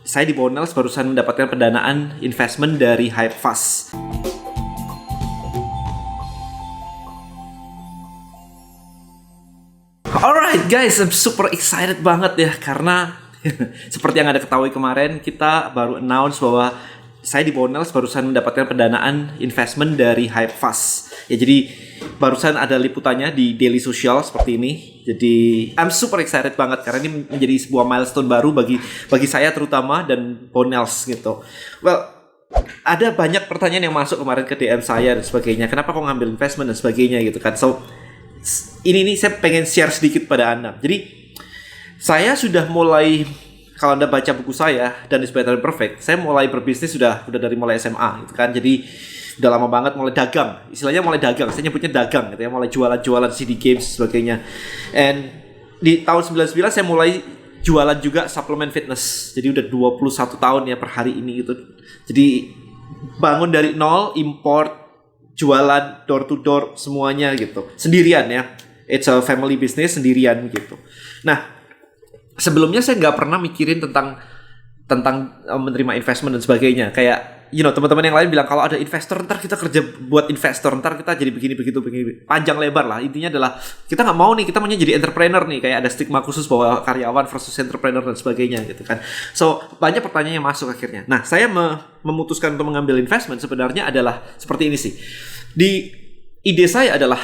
saya di Bonels barusan mendapatkan pendanaan investment dari Hypefast. Alright guys, I'm super excited banget ya karena seperti yang ada ketahui kemarin, kita baru announce bahwa saya di Bonels barusan mendapatkan pendanaan investment dari Hypefast. Ya jadi barusan ada liputannya di Daily Social seperti ini. Jadi I'm super excited banget karena ini menjadi sebuah milestone baru bagi saya terutama dan Bonels gitu. Well, ada banyak pertanyaan yang masuk kemarin ke DM saya dan sebagainya. Kenapa kok ngambil investment dan sebagainya gitu kan. So ini saya pengen share sedikit pada Anda. Jadi saya sudah mulai, kalau Anda baca buku saya dan It's Better Than Perfect, saya mulai berbisnis sudah dari mulai SMA gitu kan. Jadi udah lama banget mulai dagang. Istilahnya mulai dagang, saya nyebutnya dagang gitu ya, mulai jualan CD games dan sebagainya. And di tahun 99 saya mulai jualan juga suplemen fitness. Jadi udah 21 tahun ya per hari ini gitu. Jadi bangun dari nol, import, jualan door to door semuanya gitu. Sendirian ya. It's a family business sendirian gitu. Nah, sebelumnya saya nggak pernah mikirin tentang menerima investment dan sebagainya. Kayak, teman-teman yang lain bilang kalau ada investor ntar kita kerja buat investor, ntar kita jadi begini panjang lebar lah. Intinya adalah kita nggak mau nih, kita maunya jadi entrepreneur nih. Kayak ada stigma khusus bahwa karyawan versus entrepreneur dan sebagainya gitu kan. So banyak pertanyaan yang masuk akhirnya. Nah, saya memutuskan untuk mengambil investment sebenarnya adalah seperti ini sih. Di ide saya adalah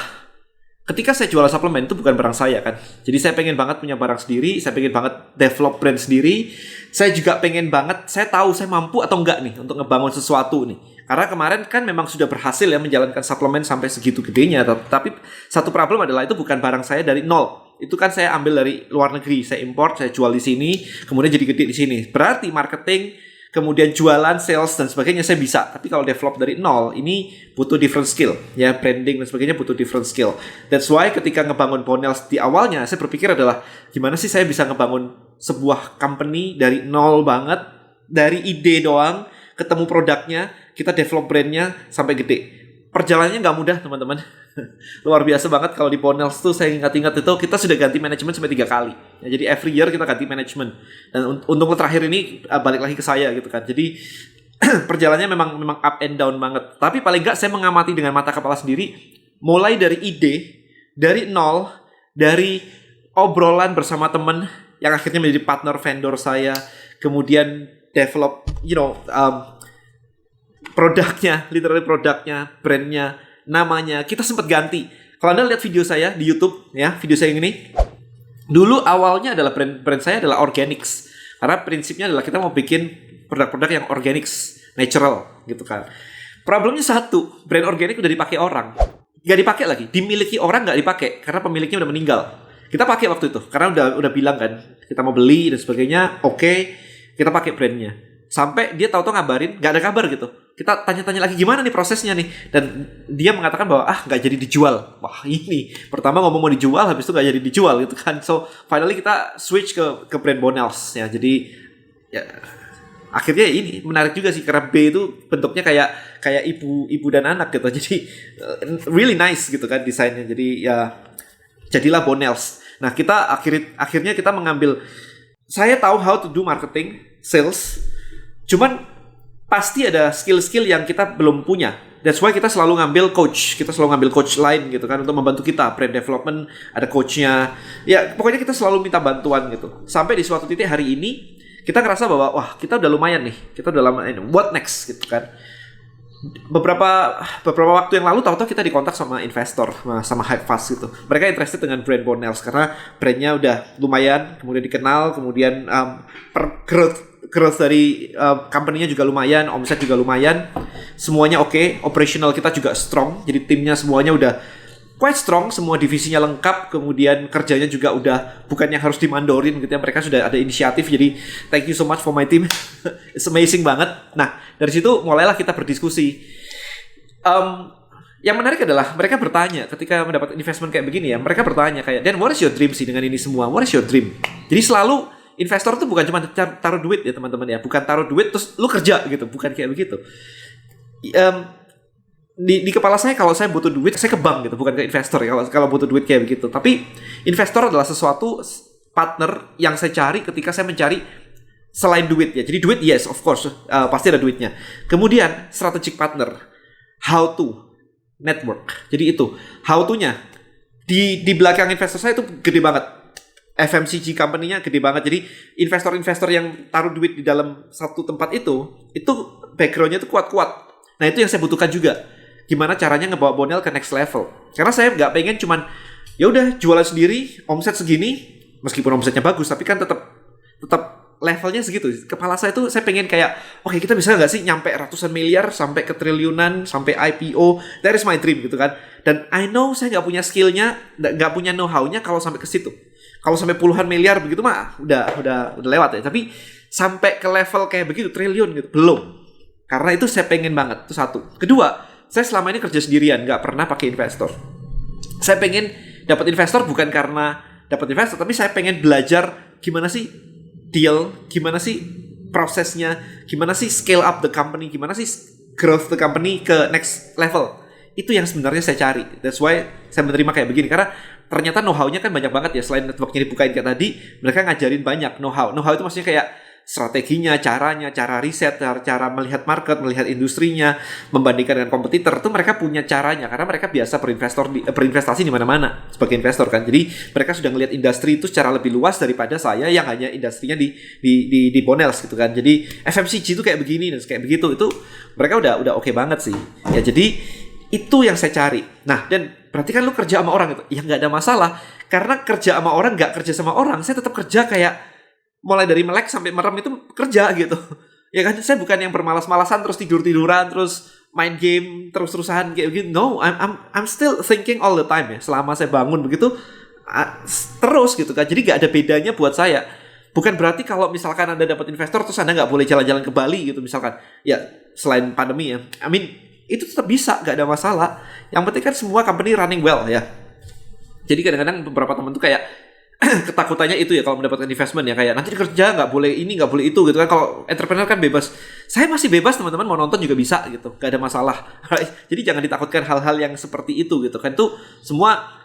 ketika saya jual suplemen itu bukan barang saya kan. Jadi saya pengen banget punya barang sendiri, saya pengen banget develop brand sendiri. Saya juga pengen banget, saya tahu saya mampu atau enggak nih untuk ngebangun sesuatu nih. Karena kemarin kan memang sudah berhasil ya menjalankan suplemen sampai segitu gedenya. Tapi satu problem adalah itu bukan barang saya dari nol. Itu kan saya ambil dari luar negeri, saya import, saya jual di sini, kemudian jadi gede di sini. Berarti marketing, kemudian jualan, sales dan sebagainya saya bisa. Tapi kalau develop dari nol, ini butuh different skill. Ya, branding dan sebagainya butuh different skill. That's why ketika ngebangun Bonels di awalnya, saya berpikir adalah gimana sih saya bisa ngebangun sebuah company dari nol banget, dari ide doang, ketemu produknya, kita develop brandnya sampai gede. Perjalanannya nggak mudah teman-teman. Luar biasa banget kalau di Bonels tuh saya ingat-ingat itu kita sudah ganti manajemen sampai 3 kali. Ya, jadi every year kita ganti manajemen. Dan untung terakhir ini balik lagi ke saya gitu kan. Jadi perjalanannya memang up and down banget. Tapi paling nggak saya mengamati dengan mata kepala sendiri, mulai dari ide, dari nol, dari obrolan bersama teman yang akhirnya menjadi partner vendor saya, kemudian develop, produknya, literally produknya, brandnya, namanya, kita sempat ganti. Kalau Anda lihat video saya di YouTube, ya, video saya yang ini, dulu awalnya adalah brand saya adalah organics. Karena prinsipnya adalah kita mau bikin produk-produk yang organics, natural, gitu kan. Problemnya satu, brand organik udah dipakai orang. Nggak dipakai lagi, dimiliki orang nggak dipakai, karena pemiliknya udah meninggal. Kita pakai waktu itu, karena udah bilang kan, kita mau beli dan sebagainya, oke, kita pakai brandnya. Sampai dia tahu-tahu ngabarin, nggak ada kabar gitu. Kita tanya-tanya lagi gimana nih prosesnya nih. Dan dia mengatakan bahwa nggak jadi dijual. Wah ini, pertama ngomong mau dijual, habis itu nggak jadi dijual gitu kan. So finally kita switch ke brand Bonels ya. Jadi ya, akhirnya ini menarik juga sih karena B itu bentuknya kayak ibu dan anak gitu. Jadi really nice gitu kan desainnya. Jadi ya jadilah Bonels. Nah kita akhirnya kita mengambil, saya tahu how to do marketing, sales. Cuman pasti ada skill-skill yang kita belum punya. That's why kita selalu ngambil coach. Kita selalu ngambil coach lain gitu kan untuk membantu kita. Brand development, ada coachnya. Ya pokoknya kita selalu minta bantuan gitu. Sampai di suatu titik hari ini, kita ngerasa bahwa wah kita udah lumayan nih. Kita udah lama ini. What next gitu kan. Beberapa waktu yang lalu tahu-tahu kita dikontak sama investor, sama Hypefast gitu. Mereka interested dengan brand Bonels karena brandnya udah lumayan, kemudian dikenal, kemudian growth dari company-nya juga lumayan, omset juga lumayan, semuanya oke, operational kita juga strong, jadi timnya semuanya udah quite strong, semua divisinya lengkap, kemudian kerjanya juga udah bukan yang harus dimandorin gitu ya, mereka sudah ada inisiatif, jadi thank you so much for my team. It's amazing banget. Nah dari situ mulailah kita berdiskusi. Yang menarik adalah mereka bertanya ketika mendapat investment kayak begini ya, mereka bertanya kayak, Dan what is your dream sih dengan ini semua, what is your dream? Jadi selalu investor tuh bukan cuma taruh duit ya teman-teman ya, bukan taruh duit terus lu kerja gitu, bukan kayak begitu. Di kepala saya kalau saya butuh duit saya ke bank gitu, bukan ke investor ya kalau butuh duit kayak begitu. Tapi investor adalah sesuatu partner yang saya cari ketika saya mencari Selain duit ya. Jadi duit yes of course pasti ada duitnya. Kemudian strategic partner, how to network. Jadi itu how to-nya di belakang investor saya itu gede banget. FMCG company-nya gede banget. Jadi investor-investor yang taruh duit di dalam satu tempat itu background-nya itu kuat-kuat. Nah itu yang saya butuhkan juga. Gimana caranya ngebawa Bonel ke next level. Karena saya nggak pengen cuman ya udah jualan sendiri, omset segini, meskipun omsetnya bagus, tapi kan tetap levelnya segitu. Kepala saya tuh saya pengen kayak, oke, kita bisa nggak sih nyampe ratusan miliar, sampai ke triliunan, sampai IPO. That is my dream gitu kan. Dan I know saya nggak punya skillnya, nggak punya know-how-nya kalau sampai ke situ. Kalau sampai puluhan miliar begitu mah udah lewat ya. Tapi sampai ke level kayak begitu triliun gitu belum. Karena itu saya pengen banget. Itu satu. Kedua, saya selama ini kerja sendirian, nggak pernah pakai investor. Saya pengen dapat investor bukan karena dapat investor, tapi saya pengen belajar gimana sih deal, gimana sih prosesnya, gimana sih scale up the company, gimana sih growth the company ke next level. Itu yang sebenarnya saya cari. That's why saya menerima kayak begini. Karena ternyata know-how-nya kan banyak banget ya. Selain networknya dibukain kayak tadi, mereka ngajarin banyak know-how. Know-how itu maksudnya kayak strateginya, caranya, cara riset, cara melihat market, melihat industrinya, membandingkan dengan kompetitor. Itu mereka punya caranya. Karena mereka biasa berinvestasi di mana-mana sebagai investor kan. Jadi mereka sudah ngelihat industri itu secara lebih luas daripada saya yang hanya industrinya di Bonels gitu kan. Jadi FMCG itu kayak begini dan kayak begitu. Itu mereka udah oke banget sih. Ya jadi itu yang saya cari. Nah, dan berarti kan lu kerja sama orang itu. Ya nggak ada masalah. Karena kerja sama orang, nggak kerja sama orang. Saya tetap kerja kayak mulai dari melek sampai merem itu kerja gitu. Ya kan, saya bukan yang bermalas-malasan terus tidur-tiduran, terus main game terus-terusan kayak gitu. No, I'm still thinking all the time ya. Selama saya bangun begitu, terus gitu kan. Jadi nggak ada bedanya buat saya. Bukan berarti kalau misalkan Anda dapat investor terus Anda nggak boleh jalan-jalan ke Bali gitu misalkan. Ya, selain pandemi ya. I mean, itu tetap bisa, gak ada masalah. Yang penting kan semua company running well ya. Jadi kadang-kadang beberapa teman tuh kayak ketakutannya itu ya kalau mendapatkan investment ya, kayak nanti kerja nggak boleh ini nggak boleh itu gitu kan. Kalau entrepreneur kan bebas. Saya masih bebas, teman-teman mau nonton juga bisa gitu, gak ada masalah. Jadi jangan ditakutkan hal-hal yang seperti itu gitu kan. Itu semua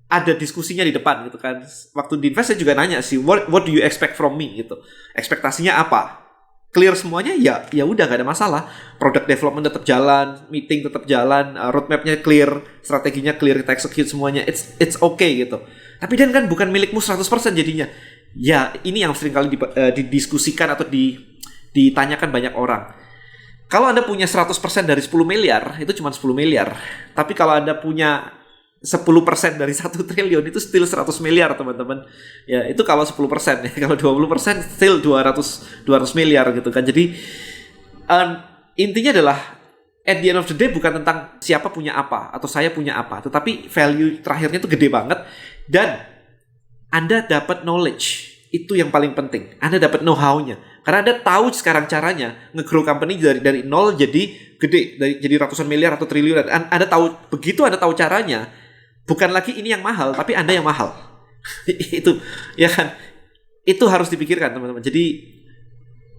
ada diskusinya di depan gitu kan. Waktu di invest saya juga nanya sih, what do you expect from me gitu. Ekspektasinya apa? Clear semuanya ya udah gak ada masalah. Product development tetap jalan, meeting tetap jalan, roadmapnya clear, strateginya clear, kita execute semuanya. It's okay gitu. Tapi dan kan bukan milikmu 100% jadinya. Ya ini yang sering kali didiskusikan atau ditanyakan banyak orang. Kalau Anda punya 100% dari 10 miliar, itu cuma 10 miliar. Tapi kalau Anda punya 10% dari 1 triliun itu still 100 miliar teman-teman. Ya itu kalau 10% ya. Kalau 20% still 200 miliar gitu kan. Jadi intinya adalah at the end of the day bukan tentang siapa punya apa atau saya punya apa, tetapi value terakhirnya itu gede banget dan Anda dapat knowledge. Itu yang paling penting. Anda dapat know-how-nya. Karena Anda tahu sekarang caranya nge-grow company dari nol jadi gede, jadi ratusan miliar atau triliun. Anda tahu, begitu Anda tahu caranya, bukan lagi ini yang mahal, tapi Anda yang mahal. Itu ya kan. Itu harus dipikirkan teman-teman. Jadi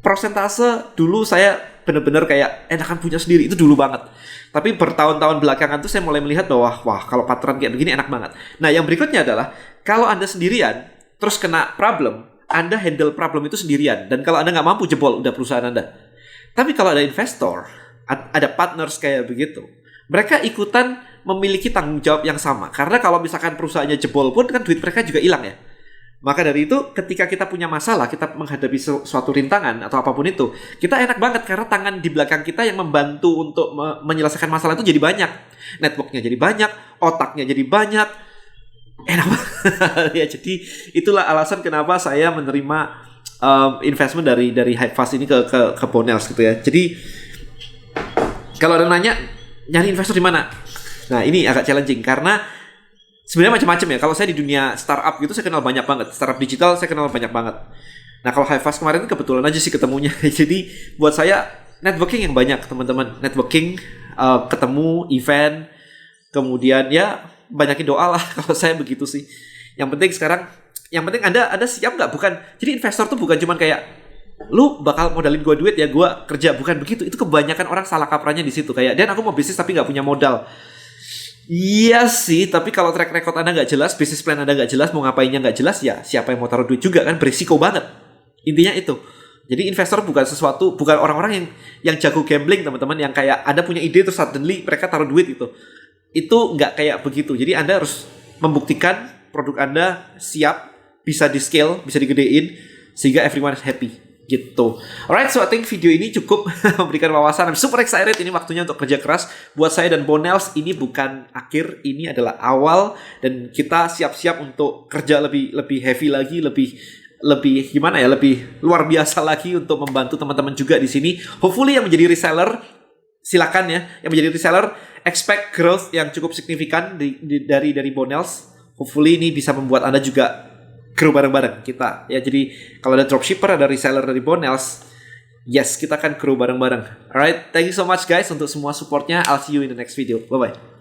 persentase dulu saya benar-benar kayak enakan punya sendiri, itu dulu banget. Tapi bertahun-tahun belakangan tuh saya mulai melihat bahwa wah kalau partneran kayak begini enak banget. Nah yang berikutnya adalah kalau Anda sendirian terus kena problem, Anda handle problem itu sendirian. Dan kalau Anda nggak mampu, jebol udah perusahaan Anda. Tapi kalau ada investor, ada partners kayak begitu, mereka ikutan memiliki tanggung jawab yang sama. Karena kalau misalkan perusahaannya jebol pun kan duit mereka juga hilang ya. Maka dari itu ketika kita punya masalah, kita menghadapi suatu rintangan atau apapun itu, kita enak banget karena tangan di belakang kita yang membantu untuk menyelesaikan masalah itu jadi banyak. Networknya jadi banyak, otaknya jadi banyak. Enak banget. Ya jadi itulah alasan kenapa saya menerima investment dari Hypefast ini ke Bonels gitu ya. Jadi kalau ada nanya nyari investor di mana? Nah, ini agak challenging karena sebenarnya macam-macam ya. Kalau saya di dunia startup gitu saya kenal banyak banget. Startup digital saya kenal banyak banget. Nah, kalau Hypefast kemarin kebetulan aja sih ketemunya. Jadi buat saya networking yang banyak, teman-teman. Networking, ketemu, event, kemudian ya banyakin doa lah kalau saya begitu sih. Yang penting sekarang, yang penting Anda siap nggak? Bukan, jadi investor tuh bukan cuman kayak lu bakal modalin gue duit ya gue kerja, bukan begitu. Itu kebanyakan orang salah kaprahnya di situ, kayak dan aku mau bisnis tapi nggak punya modal. Iya sih, tapi kalau track record Anda nggak jelas, bisnis plan Anda nggak jelas, mau ngapainnya nggak jelas, ya siapa yang mau taruh duit juga kan, berisiko banget. Intinya itu. Jadi investor bukan orang-orang yang jago gambling, teman-teman, yang kayak Anda punya ide terus suddenly mereka taruh duit itu. Itu nggak kayak begitu. Jadi Anda harus membuktikan produk Anda siap, bisa di scale, bisa digedein sehingga everyone is happy gitu. Alright, so I think video ini cukup memberikan wawasan. I'm super excited, ini waktunya untuk kerja keras. Buat saya dan Bonels ini bukan akhir, ini adalah awal, dan kita siap-siap untuk kerja lebih heavy lagi, lebih gimana ya, lebih luar biasa lagi untuk membantu teman-teman juga di sini. Hopefully yang menjadi reseller, silakan ya, yang menjadi reseller expect growth yang cukup signifikan dari Bonels. Hopefully ini bisa membuat Anda juga grow bareng-bareng kita ya. Jadi kalau ada dropshipper, ada reseller dari Bonels, yes, kita akan grow bareng-bareng. Alright, thank you so much guys untuk semua supportnya. I'll see you in the next video. Bye bye.